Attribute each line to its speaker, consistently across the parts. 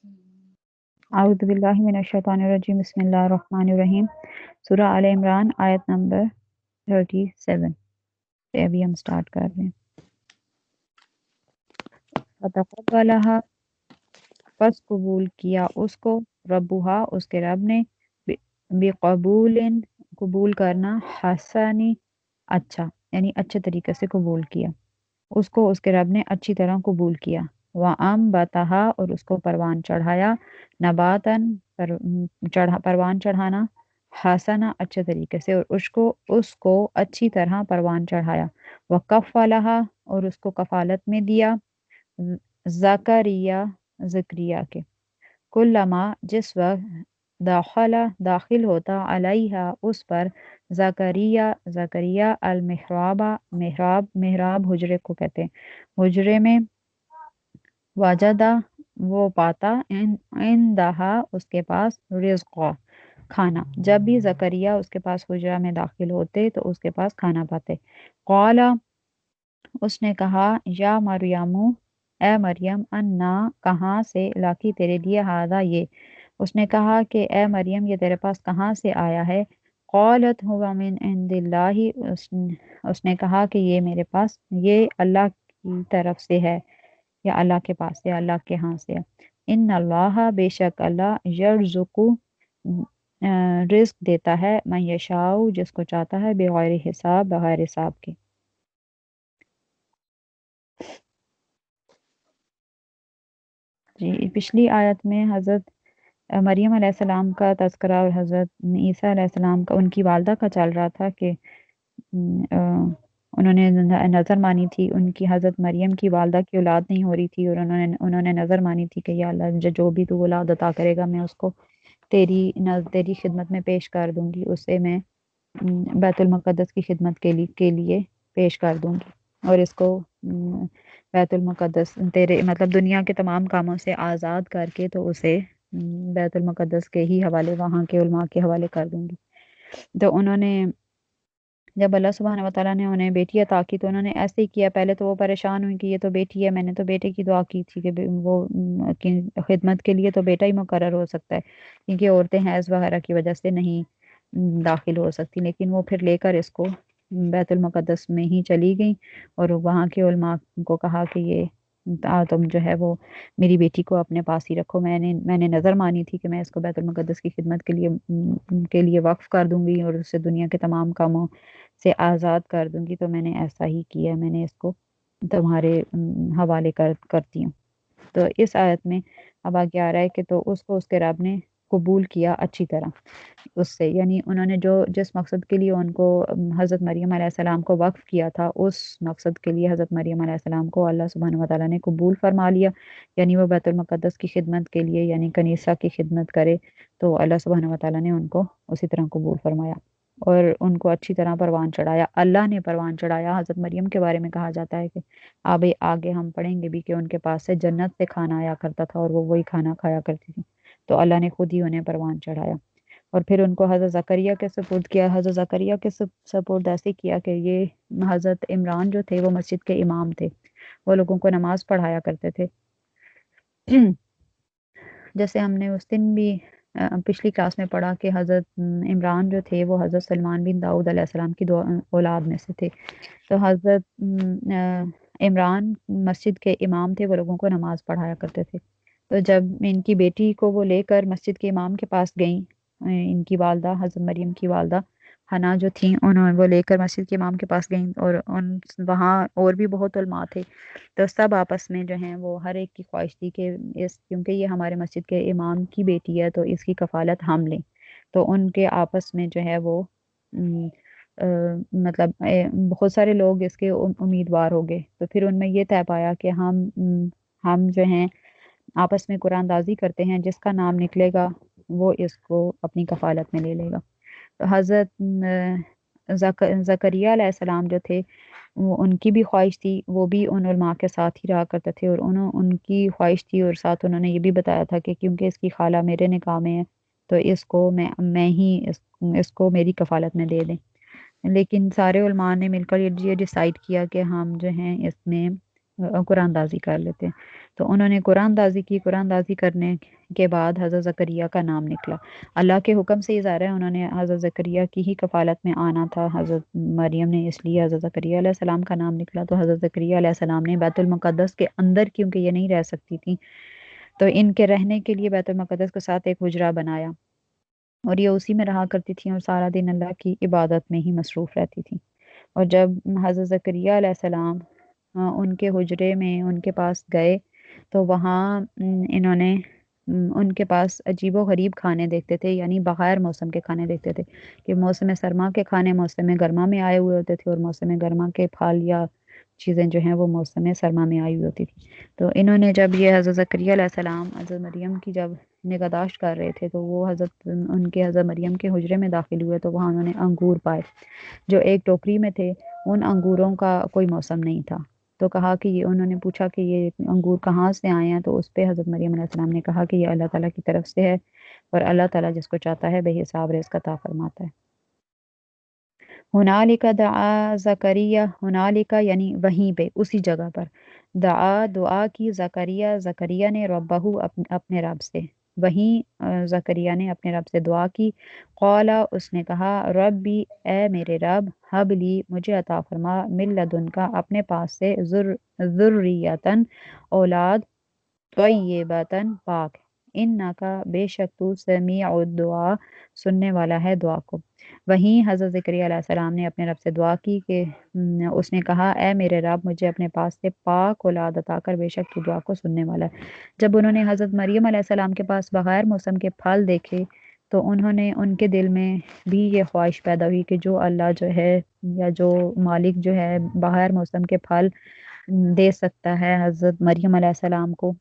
Speaker 1: اعوذ باللہ من الشیطان الرجیم بسم اللہ الرحمن الرحیم سورہ آل عمران آیت نمبر 37 سے ابھی ہم سٹارٹ کر رہے ہیں۔ فتقبلها پس قبول کیا اس کو ربها اس کے رب نے بقبول قبول کرنا حسنی اچھا یعنی اچھے طریقے سے قبول کیا اس کو اس کے رب نے اچھی طرح قبول کیا وَأَنبَتَهَا اور اس کو پروان چڑھایا نباتاً پروان چڑھانا حسنا اچھے طریقے سے اور اس کو اچھی طرح پروان چڑھایا وَكَفَّلَهَا اور اس کو کفالت میں دیا زکریا کے کلما جس وقت داخل ہوتا علیہا اس پر زکریا محراب حجرے کو کہتے ہیں حجرے میں وجدہ وہ پاتا عندہا اس کے پاس رزقا کھانا جب بھی زکریا اس کے پاس حجرہ میں داخل ہوتے تو اس کے پاس کھانا پاتے قال اس نے کہا یا مریم اے مریم انا کہاں سے لاکی تیرے لیے ہادہ یہ اس نے کہا کہ اے مریم یہ تیرے پاس کہاں سے آیا ہے قالت هو من عند اللہ اس نے کہا کہ یہ میرے پاس یہ اللہ کی طرف سے ہے یا اللہ کے پاس سے اللہ کے ہاں سے ان اللہ بے شک اللہ یرزق رزق دیتا ہے من یشاء جس کو چاہتا ہے بغیر حساب بغیر حساب کے جی پچھلی آیت میں حضرت مریم علیہ السلام کا تذکرہ اور حضرت عیسیٰ علیہ السلام کا ان کی والدہ کا چل رہا تھا کہ انہوں نے نظر مانی تھی ان کی حضرت مریم کی والدہ کی اولاد نہیں ہو رہی تھی اور انہوں نے نظر مانی تھی کہ یا اللہ جو بھی تو اولاد عطا کرے گا میں اس کو تیری خدمت میں پیش کر دوں گی اسے میں بیت المقدس کی خدمت کے لیے پیش کر دوں گی اور اس کو بیت المقدس تیرے مطلب دنیا کے تمام کاموں سے آزاد کر کے تو اسے بیت المقدس کے ہی حوالے وہاں کے علماء کے حوالے کر دوں گی تو انہوں نے جب اللہ سبحانہ وتعالیٰ نے انہیں بیٹی عطا کی تو انہوں نے ایسے ہی کیا پہلے تو وہ پریشان ہوئی کہ یہ تو بیٹی ہے میں نے تو بیٹے کی دعا کی تھی کہ وہ خدمت کے لیے تو بیٹا ہی مقرر ہو سکتا ہے کیونکہ عورتیں حیض وغیرہ کی وجہ سے نہیں داخل ہو سکتی لیکن وہ پھر لے کر اس کو بیت المقدس میں ہی چلی گئیں اور وہاں کے علماء کو کہا کہ یہ تم جو ہے وہ میری بیٹی کو اپنے پاس ہی رکھو میں نے نظر مانی تھی کہ میں اس کو بیت المقدس کی خدمت کے لیے وقف کر دوں گی اور اسے دنیا کے تمام کاموں سے آزاد کر دوں گی تو میں نے ایسا ہی کیا میں نے اس کو تمہارے حوالے کرتی ہوں تو اس آیت میں اب آگے آ رہا ہے کہ تو اس کو اس کے رب نے قبول کیا اچھی طرح اس سے یعنی انہوں نے جس مقصد کے لیے ان کو حضرت مریم علیہ السلام کو وقف کیا تھا اس مقصد کے لیے حضرت مریم علیہ السلام کو اللہ سبحانہ وتعالیٰ نے قبول فرما لیا یعنی وہ بیت المقدس کی خدمت کے لیے یعنی کنیسہ کی خدمت کرے تو اللہ سبحانہ وتعالیٰ نے ان کو اسی طرح قبول فرمایا اور ان کو اچھی طرح پروان چڑھایا اللہ نے پروان چڑھایا حضرت مریم کے بارے میں کہا جاتا ہے کہ آگے ہم پڑھیں گے بھی کہ ان کے پاس سے جنت سے کھانا آیا کرتا تھا اور وہ وہی کھانا کھایا کرتی تھی تو اللہ نے خود ہی انہیں پروان چڑھایا اور پھر ان کو حضرت زکریا کے سپرد کیا حضرت زکریا کے سپرد ایسے کیا کہ یہ حضرت عمران جو تھے وہ مسجد کے امام تھے وہ لوگوں کو نماز پڑھایا کرتے تھے جیسے ہم نے اس دن بھی پچھلی کلاس میں پڑھا کہ حضرت عمران جو تھے وہ حضرت سلمان بن داؤد علیہ السلام کی اولاد میں سے تھے تو حضرت عمران مسجد کے امام تھے وہ لوگوں کو نماز پڑھایا کرتے تھے تو جب ان کی بیٹی کو وہ لے کر مسجد کے امام کے پاس گئیں ان کی والدہ حضرت مریم کی والدہ حنا جو تھیں وہ لے کر مسجد کے امام کے پاس گئیں اور وہاں اور بھی بہت علماء تھے تو سب آپس میں جو ہیں وہ ہر ایک کی خواہش تھی کہ کیونکہ یہ ہمارے مسجد کے امام کی بیٹی ہے تو اس کی کفالت ہم لیں تو ان کے آپس میں جو ہے وہ مطلب بہت سارے لوگ اس کے امیدوار ہو گئے تو پھر ان میں یہ طے پایا کہ ہم جو ہیں آپس میں قرآن دازی کرتے ہیں جس کا نام نکلے گا وہ اس کو اپنی کفالت میں لے لے گا تو حضرت زکریا علیہ السلام جو تھے ان کی بھی خواہش تھی وہ بھی ان علماء کے ساتھ ہی رہا کرتے تھے اور ان کی خواہش تھی اور ساتھ انہوں نے یہ بھی بتایا تھا کہ کیونکہ اس کی خالہ میرے نکاح میں ہے تو اس کو میں ہی اس کو میری کفالت میں دے دیں لیکن سارے علماء نے مل کر یہ ڈیسائیڈ کیا کہ ہم جو ہیں اس میں قرآن دازی کر لیتے ہیں۔ تو انہوں نے قرآن دازی کی، قرآن دازی کرنے کے بعد حضرت زکریا کا نام نکلا۔ اللہ کے حکم سے ہی ظاہر ہے انہوں نے حضرت زکریا کی ہی کفالت میں آنا تھا حضرت مریم نے، اس لیے حضرت زکریا علیہ السلام کا نام نکلا۔ تو حضرت زکریا علیہ السلام نے بیت المقدس کے اندر، کیونکہ یہ نہیں رہ سکتی تھی، تو ان کے رہنے کے لیے بیت المقدس کے ساتھ ایک حجرہ بنایا، اور یہ اسی میں رہا کرتی تھیں اور سارا دن اللہ کی عبادت میں ہی مصروف رہتی تھیں۔ اور جب حضرت زکریا علیہ السلام ان کے حجرے میں ان کے پاس گئے تو وہاں انہوں نے ان کے پاس عجیب و غریب کھانے دیکھتے تھے، یعنی بغیر موسم کے کھانے دیکھتے تھے، کہ موسم سرما کے کھانے موسم گرما میں آئے ہوئے ہوتے تھے، اور موسم گرما کے پھل یا چیزیں جو ہیں وہ موسم سرما میں آئی ہوئی ہوتی تھی۔ تو انہوں نے جب یہ حضرت زکریا علیہ السلام حضرت مریم کی جب نگہداشت کر رہے تھے تو وہ حضرت مریم کے حجرے میں داخل ہوئے، تو وہاں انہوں نے انگور پائے جو ایک ٹوکری میں تھے۔ ان انگوروں کا کوئی موسم نہیں تھا، تو کہا کہ یہ، انہوں نے پوچھا کہ یہ انگور کہاں سے آئے ہیں، تو اس پہ حضرت مریم علیہ السلام نے کہا کہ یہ اللہ تعالیٰ کی طرف سے ہے، اور اللہ تعالیٰ جس کو چاہتا ہے بے حساب رزق عطا فرماتا ہے۔ ہنالک دعا زکریا، ہنالک یعنی وہیں پہ، اسی جگہ پر، دعا کی زکریا نے ربہو اپنے رب سے، وہیں زکریا نے اپنے رب سے دعا کی۔ قالا، اس نے کہا، ربی، اے میرے رب، حب لی، مجھے عطا فرما، من لدن کا، اپنے پاس سے، ذریتن، اولاد، طیبتن، پاک، انکا، بے شک تو، سمیع الدعا، سننے والا ہے دعا کو۔ وہیں حضرت زکریا علیہ السلام نے اپنے رب سے دعا کی کہ اس نے کہا، اے میرے رب، مجھے اپنے پاس سے پاک اولاد عطا کر، بے شک تو دعا کو سننے والا ہے۔ جب انہوں نے حضرت مریم علیہ السلام کے پاس بغیر موسم کے پھل دیکھے تو انہوں نے، ان کے دل میں بھی یہ خواہش پیدا ہوئی کہ جو اللہ جو ہے، یا جو مالک جو ہے بغیر موسم کے پھل دے سکتا ہے حضرت مریم علیہ السلام کو،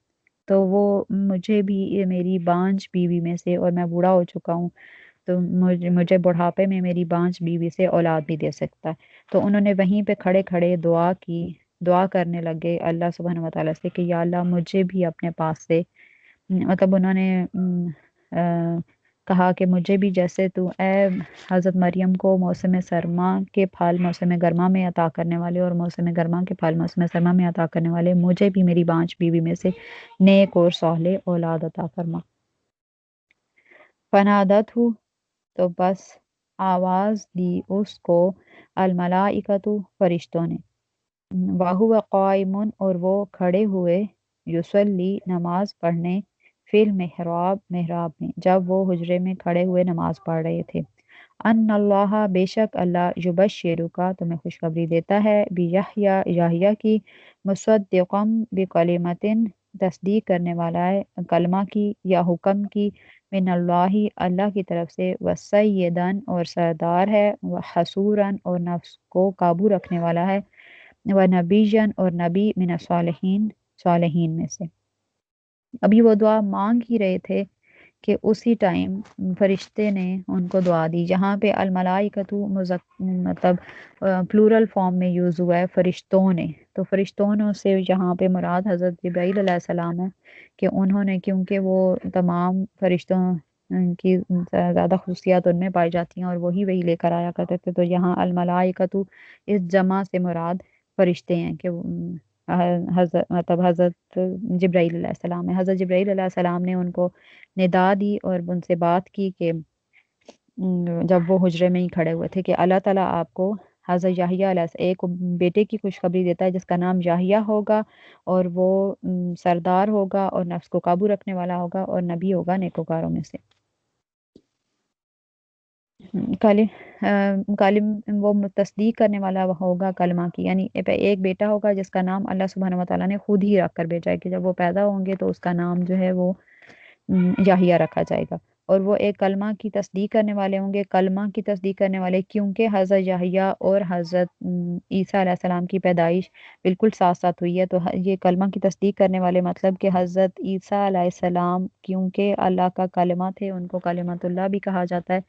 Speaker 1: تو وہ مجھے بھی، میری بانجھ بیوی میں سے، اور میں بوڑھا ہو چکا ہوں، تو مجھے بڑھاپے میں میری بانجھ بیوی سے اولاد بھی دے سکتا ہے۔ تو انہوں نے وہیں پہ کھڑے کھڑے دعا کی، دعا کرنے لگے اللہ سبحانہ و تعالیٰ سے کہ یا اللہ، مجھے بھی اپنے پاس سے، مطلب انہوں نے کہا کہ مجھے بھی جیسے تو اے حضرت مریم کو موسم سرما کے پھل موسم گرما میں عطا کرنے والے، اور موسم گرما کے پھل موسم سرما میں عطا کرنے والے، مجھے بھی میری بانجھ بیوی میں سے نیک اور صالح اولاد عطا فرما۔ فنادت ہو، تو بس آواز دی اس کو، الملائکۃ، فرشتوں نے، وَهُوَ قائم، اور وہ کھڑے ہوئے، یصلی، نماز پڑھنے، فی المحراب، محراب میں، جب وہ حجرے میں کھڑے ہوئے نماز پڑھ رہے تھے، ان اللہ، بے شک اللہ، یبشرک، تمہیں خوشخبری دیتا ہے، بیحییٰ، یحییٰ کی، مصدقا بکلمۃ، تصدیق کرنے والا ہے کلمہ کی یا حکم کی، من اللہ، اللہ کی طرف سے، وسیدن، اور سردار ہے، وحصورا، اور نفس کو قابو رکھنے والا ہے، ونبیًا، اور نبی، من الصالحین، صالحین میں سے۔ ابھی وہ دعا مانگ ہی رہے تھے کہ اسی ٹائم فرشتے نے ان کو دعا دی۔ جہاں پہ الملائکۃ مطلب پلورل فارم میں یوز ہوا ہے فرشتوں نے، تو فرشتوں سے یہاں پہ مراد حضرت جبرائیل علیہ السلام ہے، کہ انہوں نے، کیونکہ وہ تمام فرشتوں کی زیادہ خصوصیات ان میں پائی جاتی ہیں اور وہی لے کر آیا کرتے تھے، تو یہاں الملائکۃ اس جمع سے مراد فرشتے ہیں، کہ حضرت جبرائیل علیہ السلام ہے۔ حضرت جبرائیل علیہ السلام نے ان کو ندا دی اور ان سے بات کی کہ جب وہ حجرے میں ہی کھڑے ہوئے تھے، کہ اللہ تعالیٰ آپ کو حضرت یحییٰ علیہ السلام، ایک بیٹے کی خوشخبری دیتا ہے جس کا نام یحییٰ ہوگا، اور وہ سردار ہوگا اور نفس کو قابو رکھنے والا ہوگا اور نبی ہوگا نیکوکاروں میں سے۔ کالم وہ تصدیق کرنے والا ہوگا کلمہ کی، یعنی ایک بیٹا ہوگا جس کا نام اللہ سبحانہ و تعالیٰ نے خود ہی رکھ کر بھیجا ہے، کہ جب وہ پیدا ہوں گے تو اس کا نام جو ہے وہ یحییٰ رکھا جائے گا، اور وہ ایک کلمہ کی تصدیق کرنے والے ہوں گے، کلمہ کی تصدیق کرنے والے، کیونکہ حضرت یحییٰ اور حضرت عیسیٰ علیہ السلام کی پیدائش بالکل ساتھ ساتھ ہوئی ہے، تو یہ کلمہ کی تصدیق کرنے والے مطلب کہ حضرت عیسیٰ علیہ السلام کیونکہ اللہ کا کلمہ تھے، ان کو کلمۃ اللہ بھی کہا جاتا ہے،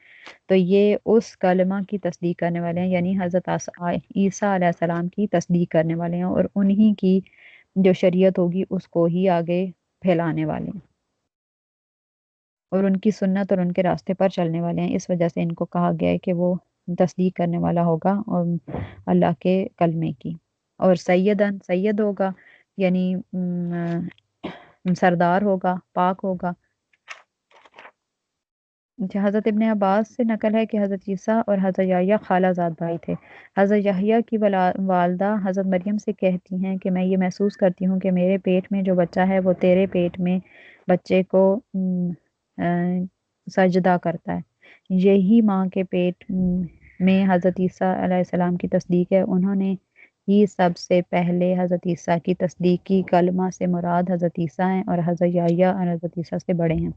Speaker 1: تو یہ اس کلمہ کی تصدیق کرنے والے ہیں، یعنی حضرت عیسیٰ علیہ السلام کی تصدیق کرنے والے ہیں، اور انہی کی جو شریعت ہوگی اس کو ہی آگے پھیلانے والے ہیں، اور ان کی سنت اور ان کے راستے پر چلنے والے ہیں۔ اس وجہ سے ان کو کہا گیا ہے کہ وہ تصدیق کرنے والا ہوگا اور اللہ کے کلمے کی، اور سیدن، سید ہوگا، یعنی سردار ہوگا، پاک ہوگا۔ حضرت ابن عباس سے نقل ہے کہ حضرت عیسیٰ اور حضرت یحییٰ خالہ زاد بھائی تھے۔ حضرت یحییٰ کی والدہ حضرت مریم سے کہتی ہیں کہ میں یہ محسوس کرتی ہوں کہ میرے پیٹ میں جو بچہ ہے وہ تیرے پیٹ میں بچے کو سجدہ کرتا ہے۔ یہی ماں کے پیٹ میں حضرت عیسیٰ علیہ السلام کی تصدیق ہے۔ انہوں نے ہی سب سے پہلے حضرت عیسیٰ کی تصدیق کی۔ کلمہ سے مراد حضرت عیسیٰ ہیں اور حضرت یحییٰ اور حضرت عیسیٰ سے بڑے ہیں۔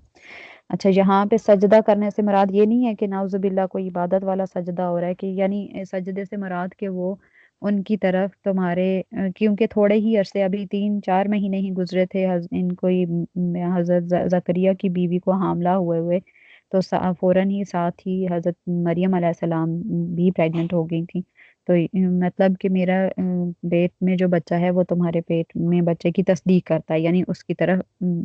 Speaker 1: اچھا، یہاں پہ سجدہ کرنے سے مراد یہ نہیں ہے کہ نعوذ باللہ کوئی عبادت والا سجدہ ہو رہا ہے، کہ یعنی سجدے سے مراد کہ وہ ان کی طرف تمہارے، کیونکہ تھوڑے ہی عرصے، ابھی 3-4 مہینے ہی گزرے تھے ان کو حضرت زکریا کی بیوی کو حاملہ ہوئے تو فوراً ہی ساتھ ہی حضرت مریم علیہ السلام بھی پریگننٹ ہو گئی تھی۔ تو مطلب کہ میرا پیٹ میں جو بچہ ہے وہ تمہارے پیٹ میں بچے کی تصدیق کرتا ہے، یعنی اس کی طرف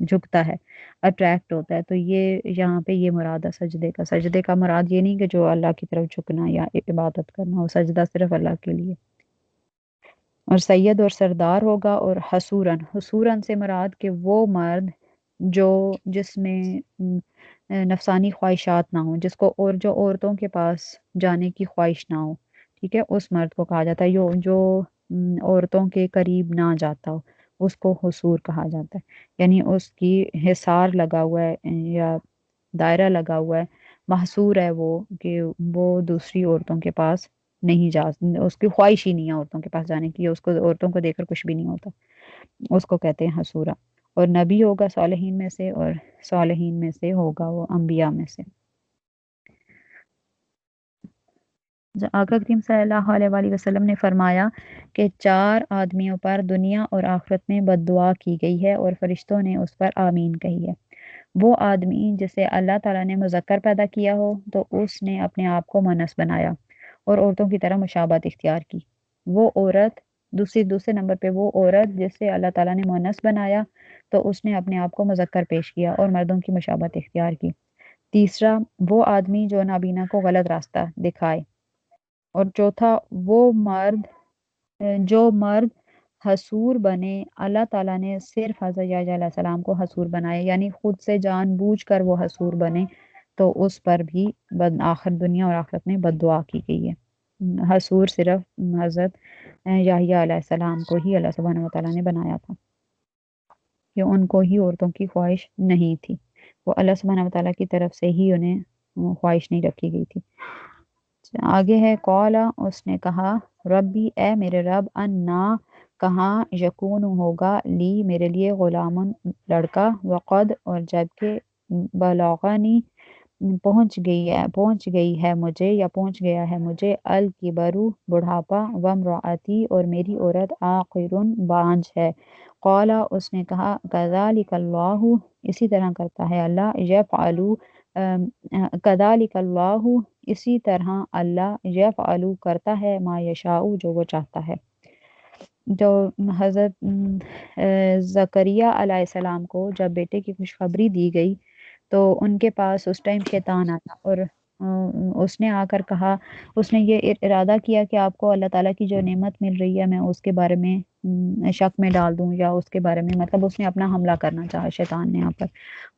Speaker 1: جھکتا ہے، اٹریکٹ ہوتا ہے۔ تو یہ یہاں پہ یہ مراد ہے سجدے کا۔ سجدے کا مراد یہ نہیں کہ جو اللہ کی طرف جھکنا یا عبادت کرنا ہو، سجدہ صرف اللہ کے لیے۔ اور سید اور سردار ہوگا۔ اور حسوراً، حسوراً سے مراد کہ وہ مرد جس میں نفسانی خواہشات نہ ہوں، جس کو اور جو عورتوں کے پاس جانے کی خواہش نہ ہو، ٹھیک ہے، اس مرد کو کہا جاتا ہے جو عورتوں کے قریب نہ جاتا ہو، اس کو حصور کہا جاتا ہے۔ یعنی اس کی حصار لگا ہوا ہے یا دائرہ لگا ہوا ہے، محصور ہے وہ، کہ وہ دوسری عورتوں کے پاس نہیں اس کی خواہش ہی نہیں ہے عورتوں کے پاس جانے کی، اس کو عورتوں کو دیکھ کر کچھ بھی نہیں ہوتا، اس کو کہتے ہیں حصورہ۔ اور نبی ہوگا صالحین میں سے، اور صالحین میں سے ہوگا وہ انبیاء میں سے۔ آقا کریم صلی اللہ علیہ وآلہ وسلم نے فرمایا کہ 4 آدمیوں پر دنیا اور آخرت میں بد دعا کی گئی ہے اور فرشتوں نے اس پر آمین کہی ہے۔ وہ آدمی جسے اللہ تعالیٰ نے مذکر پیدا کیا ہو تو اس نے اپنے آپ کو مونس بنایا اور عورتوں کی طرح مشابہت اختیار کی۔ وہ عورت دوسرے نمبر پہ وہ عورت جسے اللہ تعالیٰ نے مونس بنایا تو اس نے اپنے آپ کو مذکر پیش کیا اور مردوں کی مشابہت اختیار کی۔ تیسرا، وہ آدمی جو نابینا کو غلط راستہ دکھائے۔ اور چوتھا، وہ جو مرد حصور بنے۔ اللہ تعالیٰ نے صرف حضرت یحییٰ علیہ السلام کو حصور بنائے، یعنی خود سے جان بوجھ کر وہ حصور بنے تو اس پر بھی آخر دنیا اور آخرت میں بد دعا کی گئی ہے۔ حصور صرف حضرت یحییٰ علیہ السلام کو ہی اللہ سبحانہ وتعالیٰ نے بنایا تھا، کہ ان کو ہی عورتوں کی خواہش نہیں تھی، وہ اللہ سبحانہ وتعالیٰ کی طرف سے ہی انہیں خواہش نہیں رکھی گئی تھی۔ آگے ہے قالا، اس نے کہا ربی، اے میرے رب، انا، کہاں، یکون ہوگا، لی میرے لیے، غلام لڑکا، وقد، اور جبکہ، بلغنی پہنچ گئی ہے مجھے یا پہنچ گیا ہے مجھے، الکبرو بڑھاپا، وامرأتی، اور میری عورت، عاقرن بانجھ ہے۔ قالا، اس نے کہا کذالک اللہ، اسی طرح کرتا ہے اللہ، یفعل، کذالک اللہ، اسی طرح اللہ، یفعل، کرتا ہے، ما یشاء، جو وہ چاہتا ہے۔ جو حضرت زکریا علیہ السلام کو جب بیٹے کی خوشخبری دی گئی تو ان کے پاس اس ٹائم شیطان آیا اور اس نے آ کر کہا، اس نے یہ ارادہ کیا کہ آپ کو اللہ تعالیٰ کی جو نعمت مل رہی ہے میں اس کے بارے میں شک میں ڈال دوں، یا اس کے بارے میں، مطلب اس نے اپنا حملہ کرنا چاہا شیطان نے یہاں پر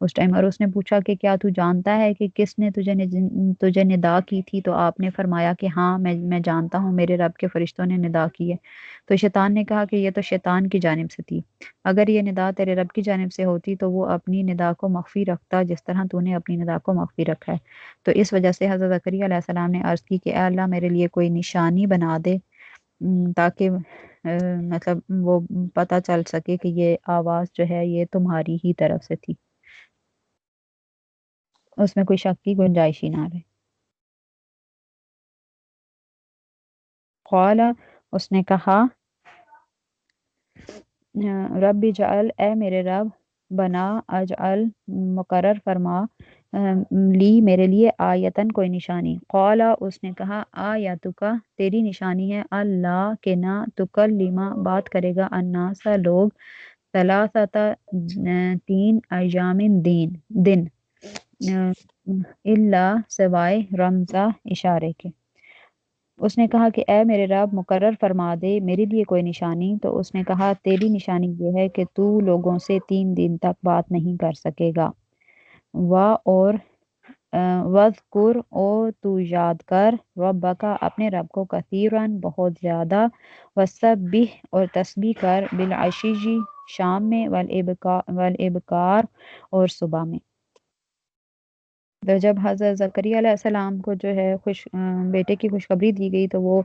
Speaker 1: اس ٹائم۔ اور اس نے پوچھا کہ کیا تو جانتا ہے کہ کس نے تجھے ندا کی تھی؟ تو آپ نے فرمایا کہ ہاں میں جانتا ہوں، میرے رب کے فرشتوں نے ندا کی ہے۔ تو شیطان نے کہا کہ یہ تو شیطان کی جانب سے تھی، اگر یہ ندا تیرے رب کی جانب سے ہوتی تو وہ اپنی ندا کو مخفی رکھتا جس طرح تو نے اپنی ندا کو مخفی رکھا ہے۔ تو اس وجہ سے حضرت زکریا علیہ السلام نے عرض کی کہ اے اللہ میرے لیے کوئی نشانی بنا دے تاکہ مطلب وہ پتہ چل سکے کہ یہ آواز جو ہے یہ تمہاری ہی طرف سے تھی، اس میں کوئی شک کی گنجائش ہی نہ رہے۔ قال، اس نے کہا رب اجعل، اے میرے رب، بنا، اجعل، مقرر فرما، لی میرے لیے، آیتن، کوئی نشانی۔ قال، اس نے کہا آیتک، تیری نشانی ہے، اللہ کہ نہ تکلم، بات کرے گا، الناس، لوگ، ثلاثۃ، 3 ایام، دن، الا، سوائے، رمزہ، اشارے کے۔ اس نے کہا کہ اے میرے رب مقرر فرما دے میرے لیے کوئی نشانی، تو اس نے کہا تیری نشانی یہ ہے کہ تو لوگوں سے 3 دن تک بات نہیں کر سکے گا، اور وَاذْکُرْ اور تو یاد کر ربک اپنے رب کو کثیراً بہت زیادہ، وسبح اور تسبیح کر بالعشی شام میں، والابکار اور صبح میں۔ تو جب حضرت زکریا علیہ السلام کو جو ہے بیٹے کی خوشخبری دی گئی تو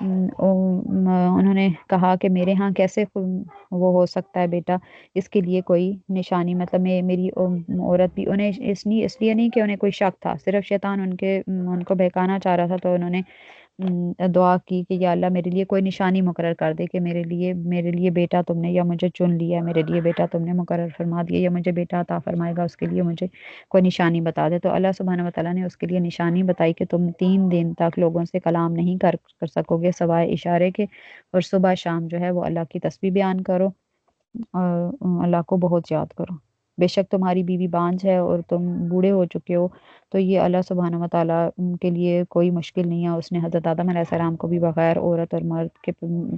Speaker 1: انہوں نے کہا کہ میرے ہاں کیسے وہ ہو سکتا ہے بیٹا، اس کے لیے کوئی نشانی، مطلب میری عورت بھی، انہیں اس لیے نہیں کہ انہیں کوئی شک تھا، صرف شیطان ان کو بہکانا چاہ رہا تھا، تو انہوں نے دعا کی کہ یا اللہ میرے لیے کوئی نشانی مقرر کر دے کہ میرے لیے بیٹا تم نے یا مجھے چن لیا، میرے لیے بیٹا تم نے مقرر فرما دیا یا مجھے بیٹا عطا فرمائے گا، اس کے لیے مجھے کوئی نشانی بتا دے۔ تو اللہ سبحانہ وتعالیٰ نے اس کے لیے نشانی بتائی کہ تم 3 دن تک لوگوں سے کلام نہیں کر سکو گے سوائے اشارے کے، اور صبح شام جو ہے وہ اللہ کی تسبیح بیان کرو اور اللہ کو بہت یاد کرو، بے شک تمہاری بیوی بانجھ ہے اور تم بوڑھے ہو چکے ہو، تو یہ اللہ سبحانہ وتعالیٰ کے لیے کوئی مشکل نہیں ہے، اس نے حضرت آدم علیہ السلام کو بھی بغیر عورت اور مرد کے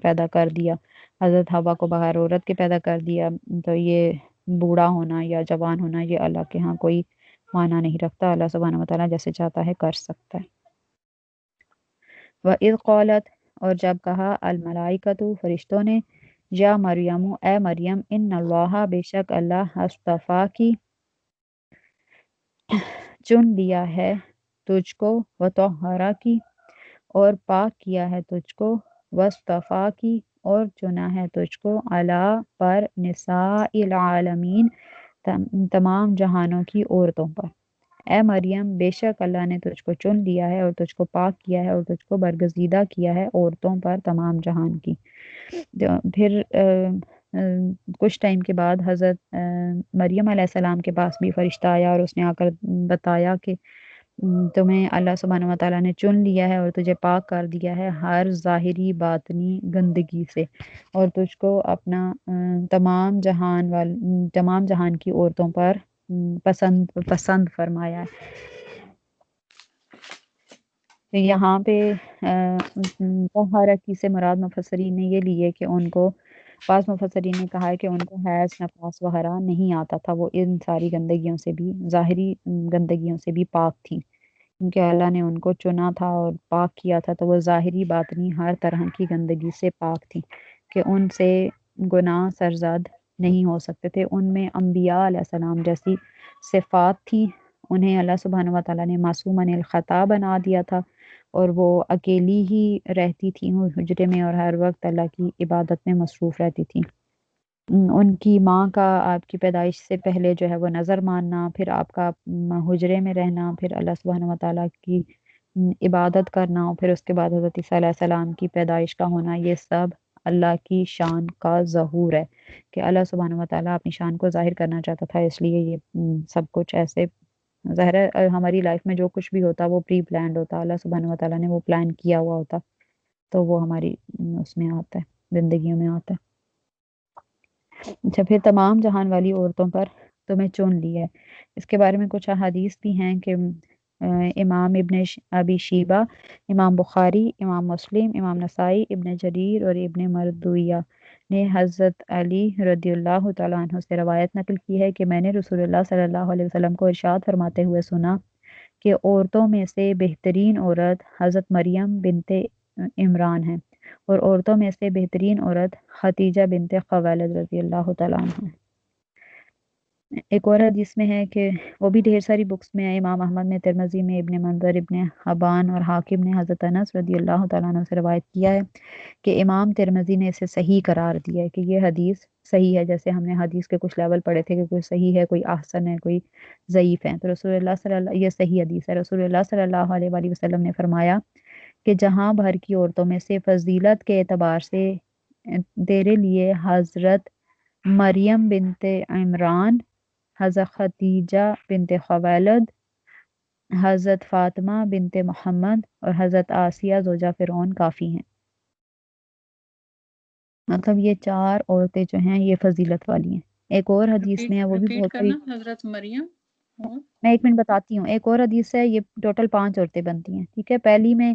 Speaker 1: پیدا کر دیا، حضرت حوا کو بغیر عورت کے پیدا کر دیا، تو یہ بوڑھا ہونا یا جوان ہونا یہ اللہ کے ہاں کوئی معنی نہیں رکھتا، اللہ سبحانہ وتعالیٰ جیسے چاہتا ہے کر سکتا ہے۔ وَإِذْ قَالَتْ اور جب کہا الملائکۃ فرشتوں نے، یا مریم اے مریم، ان اللہ بے شک اللہ اصطفیٰ کی چن لیا ہے تجھ کو، وطہرا کی اور پاک کیا ہے تجھ کو، واصطفیٰ کی اور چنا ہے تجھ کو، علی پر نساء العالمین تمام جہانوں کی عورتوں پر۔ اے مریم بے شک اللہ نے تجھ کو چن لیا ہے اور تجھ کو پاک کیا ہے اور تجھ کو برگزیدہ کیا ہے عورتوں پر تمام جہان کی۔ پھر کچھ ٹائم کے بعد حضرت مریم علیہ السلام کے پاس بھی فرشتہ آیا اور اس نے آ کر بتایا کہ تمہیں اللہ سبحانہ وتعالیٰ نے چن لیا ہے اور تجھے پاک کر دیا ہے ہر ظاہری باطنی گندگی سے، اور تجھ کو اپنا تمام جہان کی عورتوں پر پسند فرمایا ہے۔ یہاں پہ طہارکی سے مراد مفسرین نے یہ لی ہے کہ ان کو، بعض مفسرین نے کہا ہے کہ ان کو حیض نفاس وغیرہ نہیں آتا تھا، وہ ان ساری گندگیوں سے بھی، ظاہری گندگیوں سے بھی پاک تھی، کیونکہ اللہ نے ان کو چنا تھا اور پاک کیا تھا، تو وہ ظاہری باطنی ہر طرح کی گندگی سے پاک تھی کہ ان سے گناہ سرزد نہیں ہو سکتے تھے۔ ان میں انبیاء علیہ السلام جیسی صفات تھی، انہیں اللہ سبحانہ وتعالیٰ نے معصوم عن الخطا بنا دیا تھا، اور وہ اکیلی ہی رہتی تھیں حجرے میں اور ہر وقت اللہ کی عبادت میں مصروف رہتی تھیں۔ ان کی ماں کا آپ کی پیدائش سے پہلے جو ہے وہ نظر ماننا، پھر آپ کا حجرے میں رہنا، پھر اللہ سبحانہ وتعالیٰ کی عبادت کرنا، اور پھر اس کے بعد حضرت عیسیٰ علیہ السلام کی پیدائش کا ہونا، یہ سب اللہ کی شان کا ظہور ہے کہ اللہ سبحانہ وتعالیٰ اپنی شان کو ظاہر کرنا چاہتا تھا، اس لیے یہ سب کچھ ایسے ظاہر ہے۔ ہماری لائف میں جو کچھ بھی ہوتا وہ پری پلانڈ ہوتا، اللہ سبحانہ وتعالیٰ نے وہ پلان کیا ہوا ہوتا، تو وہ ہماری اس میں آتا ہے، زندگیوں میں آتا ہے۔ اچھا، پھر تمام جہان والی عورتوں پر تمہیں چن لی ہے، اس کے بارے میں کچھ احادیث بھی ہیں کہ امام ابن ابی شیبہ، امام بخاری، امام مسلم، امام نسائی، ابن جریر اور ابن مردویہ نے حضرت علی رضی اللہ تعالیٰ عنہ سے روایت نقل کی ہے کہ میں نے رسول اللہ صلی اللہ علیہ وسلم کو ارشاد فرماتے ہوئے سنا کہ عورتوں میں سے بہترین عورت حضرت مریم بنت عمران ہے، اور عورتوں میں سے بہترین عورت خدیجہ بنت خویلد رضی اللہ تعالیٰ عنہ ہے۔ ایک اور حدیث میں ہے کہ وہ بھی ڈھیر ساری بکس میں ہے، امام احمد میں، ترمذی میں، ابن منظر، ابن حبان اور حاکم نے حضرت انس رضی اللہ تعالیٰ عنہ سے روایت کیا ہے کہ امام ترمذی نے اسے صحیح قرار دیا ہے کہ یہ حدیث صحیح ہے، جیسے ہم نے حدیث کے کچھ لیول پڑھے تھے کہ کوئی صحیح ہے، کوئی احسن ہے، کوئی ضعیف ہے، تو یہ صحیح حدیث ہے۔ رسول اللہ صلی اللہ علیہ وآلہ وسلم نے فرمایا کہ جہاں بھر کی عورتوں میں سے فضیلت کے اعتبار سے تیرے لیے حضرت مریم بنت عمران، حضرت خدیجہ بنت خویلد، حضرت فاطمہ بنت محمد اور حضرت آسیہ زوجہ فرعون کافی ہیں۔ مطلب یہ 4 عورتیں جو ہیں یہ فضیلت والی ہیں۔ ایک اور حدیث میں ہے، وہ بھی
Speaker 2: ریپیٹ
Speaker 1: بہت بڑی،
Speaker 2: کرنا، حضرت مریم اور
Speaker 1: میں 1 منٹ بتاتی ہوں، ایک اور حدیث ہے، یہ ٹوٹل 5 عورتیں بنتی ہیں، ٹھیک ہے۔ پہلی میں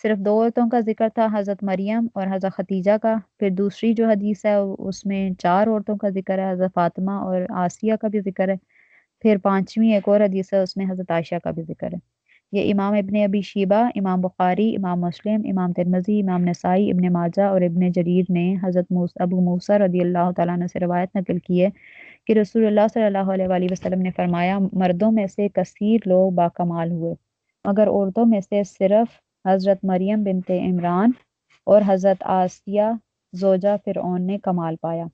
Speaker 1: صرف 2 عورتوں کا ذکر تھا، حضرت مریم اور حضرت ختیجہ کا۔ پھر دوسری جو حدیث ہے اس میں 4 عورتوں کا ذکر ہے، حضرت فاطمہ اور آسیہ کا بھی ذکر ہے۔ پھر 5ویں ایک اور حدیث ہے، اس میں حضرت عائشہ کا بھی ذکر ہے۔ یہ امام ابن ابی شیبہ، امام بخاری، امام مسلم، امام ترمذی، امام نسائی، ابن ماجہ اور ابن جریر نے حضرت ابو موسیٰ رضی اللہ تعالیٰ عنہ سے روایت نقل کی ہے کہ رسول اللہ صلی اللہ علیہ وآلہ وسلم نے فرمایا، مردوں میں سے کثیر لوگ باکمال ہوئے مگر عورتوں میں سے صرف حضرت مریم بنت عمران اور حضرت آسیہ زوجہ فرعون نے کمال پایا۔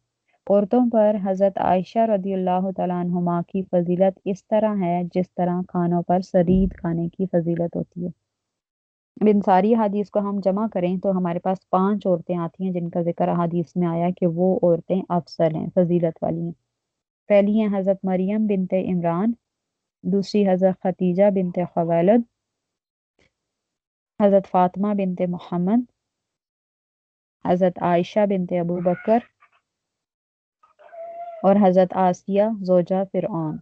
Speaker 1: عورتوں پر حضرت عائشہ رضی اللہ تعالیٰ عنہما کی فضیلت اس طرح ہے جس طرح کھانوں پر سرید کھانے کی فضیلت ہوتی ہے۔ ان ساری حدیث کو ہم جمع کریں تو ہمارے پاس 5 عورتیں آتی ہیں جن کا ذکر حدیث میں آیا کہ وہ عورتیں افضل ہیں، فضیلت والی ہیں۔ پہلی ہیں حضرت مریم بنت عمران، دوسری حضرت ختیجہ بنت خویلد، حضرت فاطمہ بنت محمد، حضرت عائشہ بنت ابو بکر اور حضرت آسیہ زوجہ فرعون۔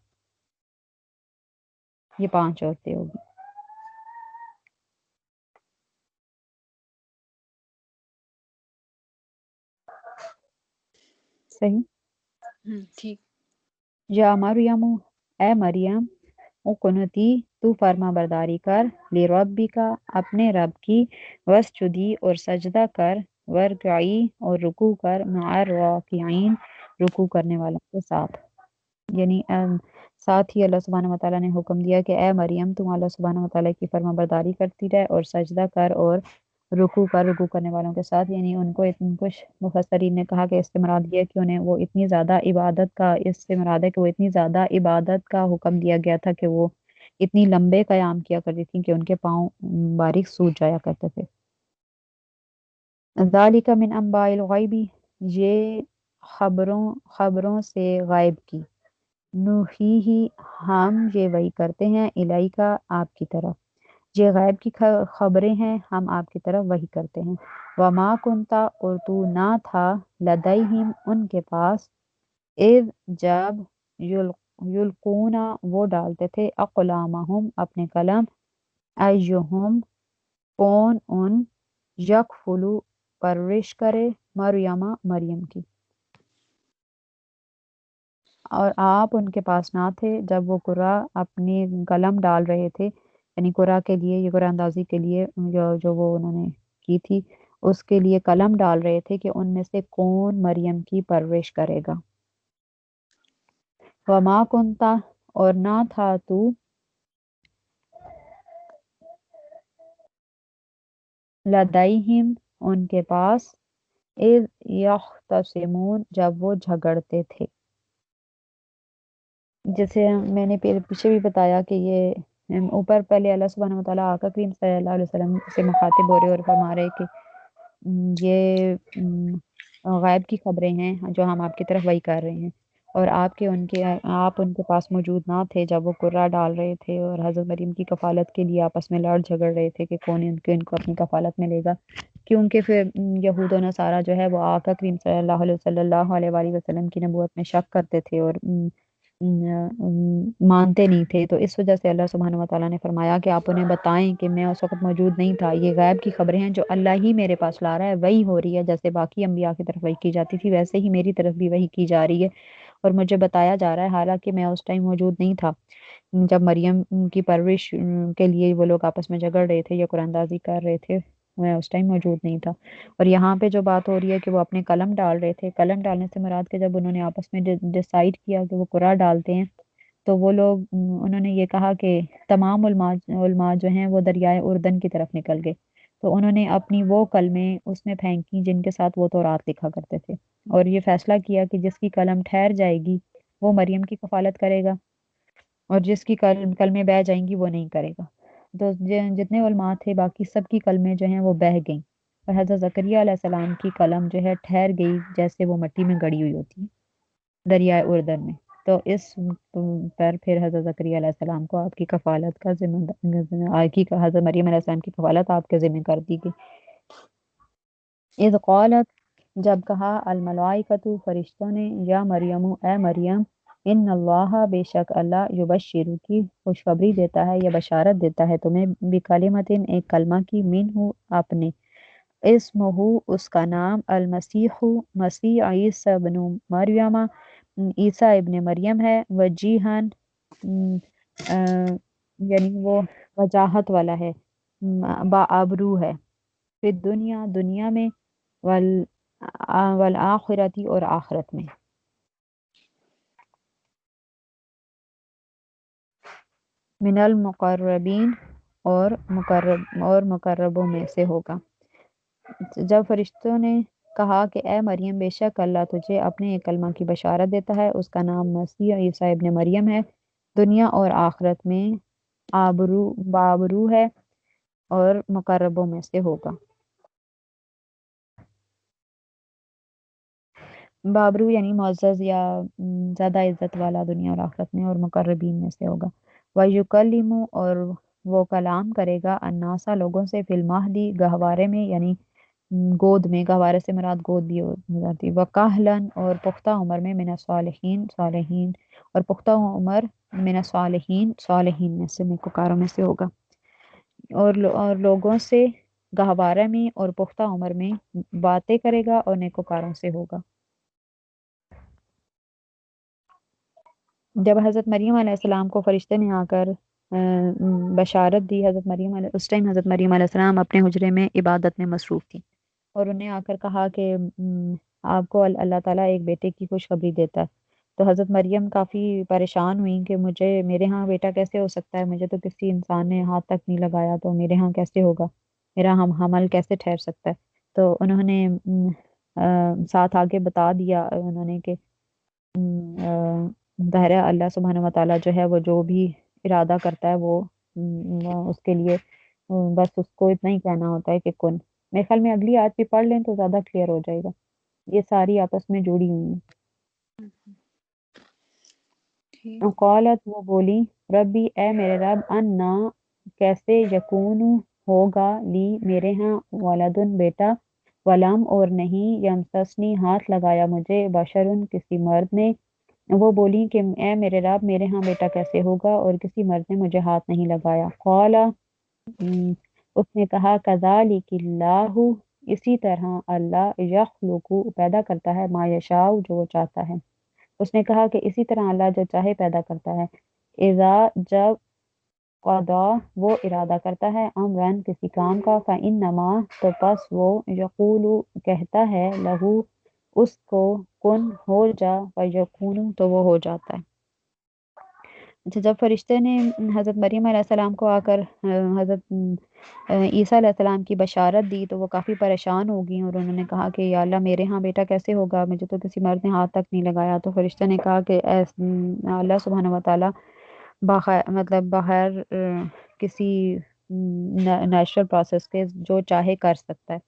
Speaker 1: یہ 5 عورتیں ہوگی۔ صحیح؟
Speaker 2: ٹھیک۔
Speaker 1: یا مریم، اے مریم، اقنتی، تو فرما برداری کر، لربی کا، اپنے رب کی، وسجدی اور سجدہ کر، ورکعی اور رکوع کر، مع الراکعین، رکوع کرنے والوں کے ساتھ۔ یعنی ساتھ ہی اللہ سبحانہ وتعالیٰ نے حکم دیا کہ اے مریم تم اللہ سبحانہ وتعالیٰ کی فرما برداری کرتی رہے اور سجدہ کر اور رکوع کرنے والوں کے ساتھ۔ یعنی ان کو کچھ مفسرین نے کہا کہ اس سے مراد یہ کہ انہیں وہ اتنی زیادہ عبادت کا، اس سے مراد ہے کہ وہ اتنی زیادہ عبادت کا حکم دیا گیا تھا کہ وہ اتنی لمبے قیام کیا کرتی تھیں کہ ان کے پاؤں باریک سوج جایا کرتے تھے۔ ذالک من انباء الغیب، یہ خبروں سے غائب کی، نوحیہ ہم یہ وحی کرتے ہیں، الیکا آپ کی طرف، یہ غیب کی خبریں ہیں ہم آپ کی طرف وحی کرتے ہیں۔ وما کنتا، اور تو نہ تھا، لدیہم ان کے پاس، اذ جب یلقون وہ ڈالتے تھے، اقلامہم اپنے قلم، ایہم کون ان، یکفلو پرورش کرے، مریم کی، اور آپ ان کے پاس نہ تھے جب وہ قرآ اپنی قلم ڈال رہے تھے، یعنی قرآ کے لیے، یہ قرآن اندازی کے لیے جو وہ انہوں نے کی تھی، اس کے لیے قلم ڈال رہے تھے کہ ان میں سے کون مریم کی پرورش کرے گا۔ وما کنتا، اور نہ تھا تو، لدیہم ان کے پاس، اذ یختصمون جب وہ جھگڑتے تھے۔ جیسے میں نے پیچھے بھی بتایا کہ یہ اوپر پہلے اللہ سبحانہ وتعالیٰ آقا کریم صلی اللہ علیہ وسلم سے مخاطب ہو رہے اور فرما رہے کہ یہ غائب کی خبریں ہیں جو ہم آپ کی طرف وحی کر رہے ہیں، اور آپ ان کے پاس موجود نہ تھے جب وہ قرہ ڈال رہے تھے اور حضرت مریم کی کفالت کے لیے آپس میں لڑ جھگڑ رہے تھے کہ کون ان کو اپنی کفالت میں لے گا، کیونکہ پھر یہود و نصارہ جو ہے وہ آقا کریم صلی اللہ علیہ وآلہ وسلم کی نبوت میں شک کرتے تھے اور مانتے نہیں تھے۔ تو اس وجہ سے اللہ سبحانہ وتعالیٰ نے فرمایا کہ آپ انہیں بتائیں کہ میں اس وقت موجود نہیں تھا، یہ غیب کی خبریں ہیں جو اللہ ہی میرے پاس لا رہا ہے، وہی ہو رہی ہے، جیسے باقی انبیاء کی طرف وحی کی جاتی تھی ویسے ہی میری طرف بھی وحی کی جا رہی ہے، اور مجھے بتایا جا رہا ہے، حالانکہ میں اس ٹائم موجود نہیں تھا جب مریم کی پرورش کے لیے وہ لوگ آپس میں جھگڑ رہے تھے یا قرآن اندازی کر رہے تھے، میں اس ٹائم موجود نہیں تھا۔ اور یہاں پہ جو بات ہو رہی ہے کہ وہ اپنے قلم ڈال رہے تھے، قلم ڈالنے سے مراد کہ جب انہوں نے آپس میں ڈیسائیڈ کیا کہ وہ قرآن ڈالتے ہیں، تو وہ لوگ انہوں نے یہ کہا کہ تمام علماء جو ہیں وہ دریائے اردن کی طرف نکل گئے، تو انہوں نے اپنی وہ کلمیں اس میں پھینکی جن کے ساتھ وہ تورات لکھا کرتے تھے، اور یہ فیصلہ کیا کہ جس کی قلم ٹھہر جائے گی وہ مریم کی کفالت کرے گا، اور جس کی کلمیں بہہ جائیں گی وہ نہیں کرے گا۔ تو جتنے علماء تھے باقی سب کی کلمیں جو ہیں وہ بہہ گئیں، اور حضرت زکریہ علیہ السلام کی قلم جو ہے ٹھہر گئی جیسے وہ مٹی میں گڑی ہوئی ہوتی ہے دریائے اردن میں۔ تو اس پر پھر حضرت زکریہ علیہ السلام کو آپ کی کفالت کا حضرت مریم علیہ السلام کی کفالت آپ کے ذمہ کر دی گئی۔ اذ قالت، جب کہا، الملائکۃ فرشتوں نے، یا مریم، اے مریم، ان اللہ بے شک اللہ یبشرو کی خوشخبری دیتا ہے یا بشارت دیتا ہے تمہیں بکلمتن ایک کلمہ کی من ہو اپنے اسمہ اس کا نام المسیح مسیح عیسی ابن مریم عیسیٰ ابن مریم ہے وجیہن یعنی وہ وجاہت والا ہے باآبرو ہے پھر دنیا میں والآخرتی اور آخرت میں من المقربین اور مقربوں میں سے ہوگا جب فرشتوں نے کہا کہ اے مریم بے شک اللہ تجھے اپنے ایک کلمہ کی بشارت دیتا ہے اس کا نام مسیح عیسیٰ ابن مریم ہے دنیا اور آخرت میں بابرو ہے اور مقربوں میں سے ہوگا بابرو یعنی معزز یا زیادہ عزت والا دنیا اور آخرت میں اور مقربین میں سے ہوگا وَيُكَلِّمُ اور وہ کلام کرے گا الناسا لوگوں سے فی المہدی گہوارے میں یعنی گود میں گہوارے سے مراد گود بھی ہو جاتی وکاہلن اور پختہ عمر میں من الصالحین صالحین اور پختہ عمر من الصالحین صالحین میں سے نیکوکاروں میں سے ہوگا اور لوگوں سے گہوارے میں اور پختہ عمر میں باتیں کرے گا اور نیکوکاروں سے ہوگا جب حضرت مریم علیہ السلام کو فرشتے نے آ کر بشارت دی اس ٹائم حضرت مریم علیہ السلام اپنے حجرے میں عبادت میں مصروف تھی اور انہیں آ کر کہا کہ آپ کو اللہ تعالیٰ ایک بیٹے کی خوشخبری دیتا ہے تو حضرت مریم کافی پریشان ہوئیں کہ میرے ہاں بیٹا کیسے ہو سکتا ہے مجھے تو کسی انسان نے ہاتھ تک نہیں لگایا تو میرے ہاں کیسے ہوگا میرا حمل کیسے ٹھہر سکتا ہے تو انہوں نے ساتھ آگے بتا دیا انہوں نے کہ ظاہر ہے اللہ سبحانہ وتعالیٰ جو ہے وہ جو بھی ارادہ کرتا ہے وہ اس کے لیے بس اس کو اتنا ہی کہنا ہوتا ہے کہ کن میرے خیال میں اگلی آیت بھی پڑھ لیں تو زیادہ کلیئر ہو جائے گا یہ ساری آپس میں جڑی ہوئی ہیں قالت وہ بولی ربی اے میرے رب انا کیسے یکون ہوگا لی میرے ہاں ولدن بیٹا ولم اور نہیں یمسسنی ہاتھ لگایا مجھے بشرن کسی مرد نے وہ بولی کہ اے میرے رب میرے ہاں بیٹا کیسے ہوگا اور کسی مرد نے مجھے ہاتھ نہیں لگایا قال اس نے کہا کذالک اللہ اسی طرح اللہ یخلق پیدا کرتا ہے ما یشاء جو وہ چاہتا ہے اس نے کہا کہ اسی طرح اللہ جو چاہے پیدا کرتا ہے اذا جب قضا وہ ارادہ کرتا ہے امرن کسی کام کا فانما تو پس وہ یقول کہتا ہے لہو اس کو کن ہو جا فیکون تو وہ ہو جاتا ہے اچھا جب فرشتے نے حضرت مریم علیہ السلام کو آ کر حضرت عیسیٰ علیہ السلام کی بشارت دی تو وہ کافی پریشان ہو گئی اور انہوں نے کہا کہ یا اللہ میرے ہاں بیٹا کیسے ہوگا مجھے تو کسی مرد نے ہاتھ تک نہیں لگایا تو فرشتے نے کہا کہ اللہ سبحانہ وتعالیٰ بغیر کسی نیچرل پروسیس کے جو چاہے کر سکتا ہے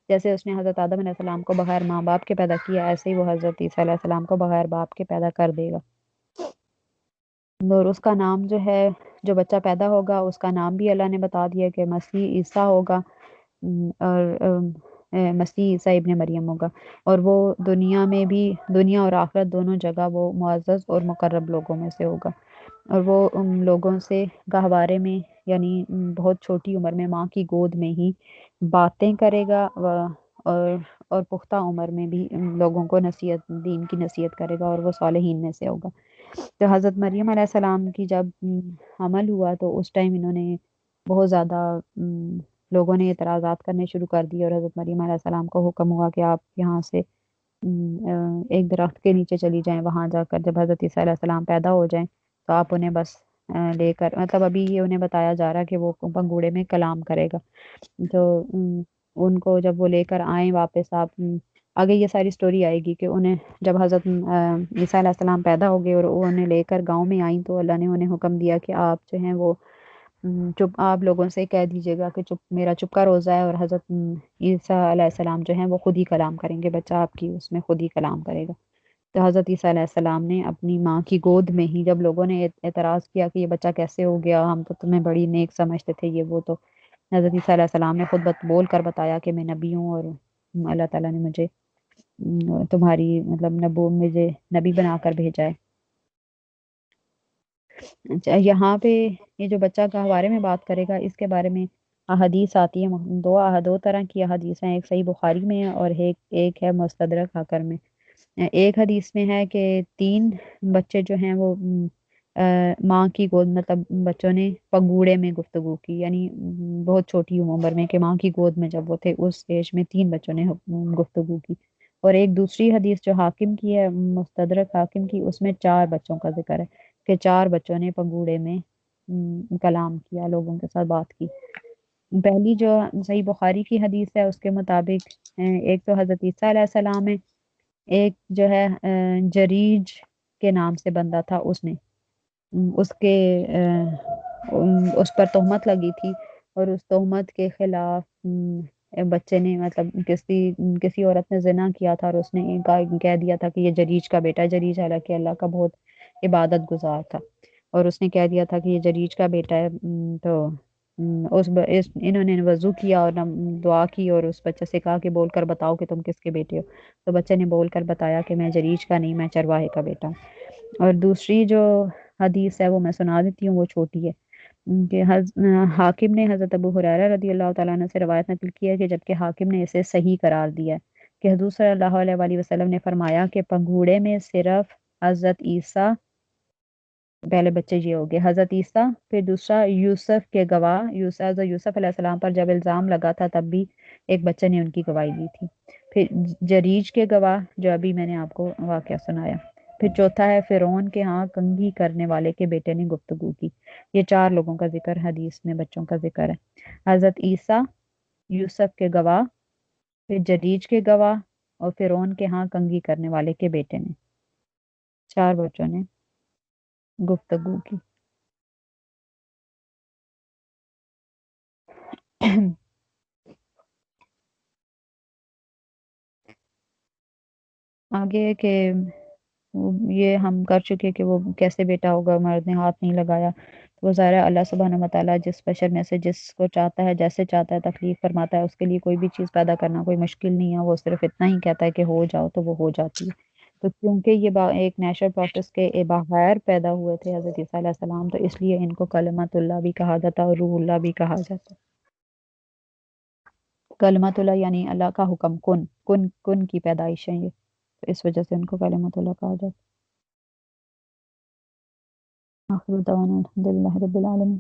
Speaker 1: جیسے اس نے حضرت آدم علیہ السلام کو بغیر ماں باپ کے پیدا کیا ایسے ہی وہ حضرت عیسیٰ علیہ السلام کو بغیر باپ کے پیدا کر دے گا اور اس کا نام جو ہے جو بچہ پیدا ہوگا اس کا نام بھی اللہ نے بتا دیا کہ مسیح عیسیٰ ہوگا اور مسیح عیسیٰ ابن مریم ہوگا اور وہ دنیا میں بھی دنیا اور آخرت دونوں جگہ وہ معزز اور مقرب لوگوں میں سے ہوگا اور وہ لوگوں سے گہوارے میں یعنی بہت چھوٹی عمر میں ماں کی گود میں ہی باتیں کرے گا اور پختہ عمر میں بھی لوگوں کو دین کی نصیحت کرے گا اور وہ صالحین میں سے ہوگا تو حضرت مریم علیہ السلام کی جب حمل ہوا تو اس ٹائم انہوں نے بہت زیادہ لوگوں نے اعتراضات کرنے شروع کر دیے اور حضرت مریم علیہ السلام کو حکم ہوا کہ آپ یہاں سے ایک درخت کے نیچے چلی جائیں وہاں جا کر جب حضرت عیسیٰ علیہ السلام پیدا ہو جائیں تو آپ انہیں بس لے کر مطلب ابھی یہ انہیں بتایا جا رہا ہے کہ وہ پنگوڑے میں کلام کرے گا تو ان کو جب وہ لے کر آئیں واپس آپ آگے یہ ساری سٹوری آئے گی کہ انہیں جب حضرت عیسیٰ علیہ السلام پیدا ہو گئے اور وہ انہیں لے کر گاؤں میں آئیں تو اللہ نے انہیں حکم دیا کہ آپ جو ہیں وہ چپ آپ لوگوں سے کہہ دیجیے گا کہ میرا چپ کا روزہ ہے اور حضرت عیسیٰ علیہ السلام جو ہیں وہ خود ہی کلام کریں گے بچہ آپ کی اس میں خود ہی کلام کرے گا تو حضرت عیسیٰ علیہ السلام نے اپنی ماں کی گود میں ہی جب لوگوں نے اعتراض کیا کہ یہ بچہ کیسے ہو گیا ہم تو تمہیں بڑی نیک سمجھتے تھے یہ وہ تو حضرت عیسیٰ علیہ السلام نے خود بول کر بتایا کہ میں نبی ہوں اور اللہ تعالیٰ نے مجھے تمہاری مطلب مجھے نبی بنا کر بھیجا ہے اچھا یہاں پہ یہ جو بچہ کا بارے میں بات کرے گا اس کے بارے میں احادیث آتی ہے، دو طرح کی احادیث ہیں، ایک صحیح بخاری میں ہے اور ایک ہے مستدرک حاکم میں۔ ایک حدیث میں ہے کہ 3 بچے جو ہیں وہ ماں کی گود، مطلب بچوں نے پنگوڑے میں گفتگو کی، یعنی بہت چھوٹی عمر میں کہ ماں کی گود میں جب وہ تھے اس ایج میں 3 بچوں نے گفتگو کی۔ اور ایک دوسری حدیث جو حاکم کی ہے، مستدرک حاکم کی، اس میں 4 بچوں کا ذکر ہے کہ 4 بچوں نے پنگوڑے میں کلام کیا، لوگوں کے ساتھ بات کی۔ پہلی جو صحیح بخاری کی حدیث ہے اس کے مطابق ایک تو حضرت عیسیٰ علیہ السلام ہے، ایک جو ہے جریج کے نام سے بندہ تھا، اس نے اس کے اس پر تہمت لگی تھی اور اس تہمت کے خلاف بچے نے، مطلب کسی عورت نے زنا کیا تھا اور اس نے کہہ دیا تھا کہ یہ جریج کا بیٹا ہے۔ جریج حالانکہ اللہ کا بہت عبادت گزار تھا اور اس نے کہہ دیا تھا کہ یہ جریج کا بیٹا ہے۔ تو انہوں نے وضو کیا اور دعا کی اور اس بچے سے کہا کہ بول کر بتاؤ کہ تم کس کے بیٹے ہو، تو بچے نے بول کر بتایا کہ میں جریج کا نہیں، میں چرواہے کا بیٹا ہوں۔ اور دوسری جو حدیث ہے وہ میں سنا دیتی ہوں، وہ چھوٹی ہے کہ حاکم نے حضرت ابو ہریرہ رضی اللہ تعالیٰ عنہ سے روایت نقل کی ہے کہ جبکہ حاکم نے اسے صحیح قرار دیا ہے کہ حضور صلی اللہ علیہ وآلہ وسلم نے فرمایا کہ پنگھوڑے میں صرف حضرت عیسیٰ، پہلے بچے یہ ہو گئے حضرت عیسیٰ، پھر دوسرا یوسف کے گواہ، یوسف علیہ السلام پر جب الزام لگا تھا تب بھی ایک بچے نے ان کی گواہی دی تھی، پھر جریج کے گواہ جو ابھی میں نے آپ کو واقعہ سنایا، پھر چوتھا ہے فرعون کے ہاں کنگھی کرنے والے کے بیٹے نے گفتگو کی۔ یہ 4 لوگوں کا ذکر حدیث میں بچوں کا ذکر ہے، حضرت عیسیٰ، یوسف کے گواہ، پھر جریج کے گواہ اور فرعون کے ہاں کنگھی کرنے والے کے بیٹے نے، 4 بچوں نے گفتگو کی۔ آگے کہ یہ ہم کر چکے کہ وہ کیسے بیٹا ہوگا، مرد نے ہاتھ نہیں لگایا، تو وہ ظاہر ہے اللہ سبحانہ وتعالیٰ جس بشر میں سے جس کو چاہتا ہے جیسے چاہتا ہے تکلیف فرماتا ہے، اس کے لیے کوئی بھی چیز پیدا کرنا کوئی مشکل نہیں ہے، وہ صرف اتنا ہی کہتا ہے کہ ہو جاؤ تو وہ ہو جاتی ہے۔ تو کیونکہ یہ ایک نیچرل پروسیس کے بغیر پیدا ہوئے تھے حضرت عیسیٰ علیہ السلام، تو اس لیے ان کو کلمت اللہ بھی کہا جاتا ہے اور روح اللہ بھی کہا جاتا ہے۔ کلمت اللہ یعنی اللہ کا حکم، کن کن کن کی پیدائش ہے یہ، تو اس وجہ سے ان کو کلمت اللہ کہا جاتا ہے۔ آخر دعوانا الحمد للہ رب العالمین۔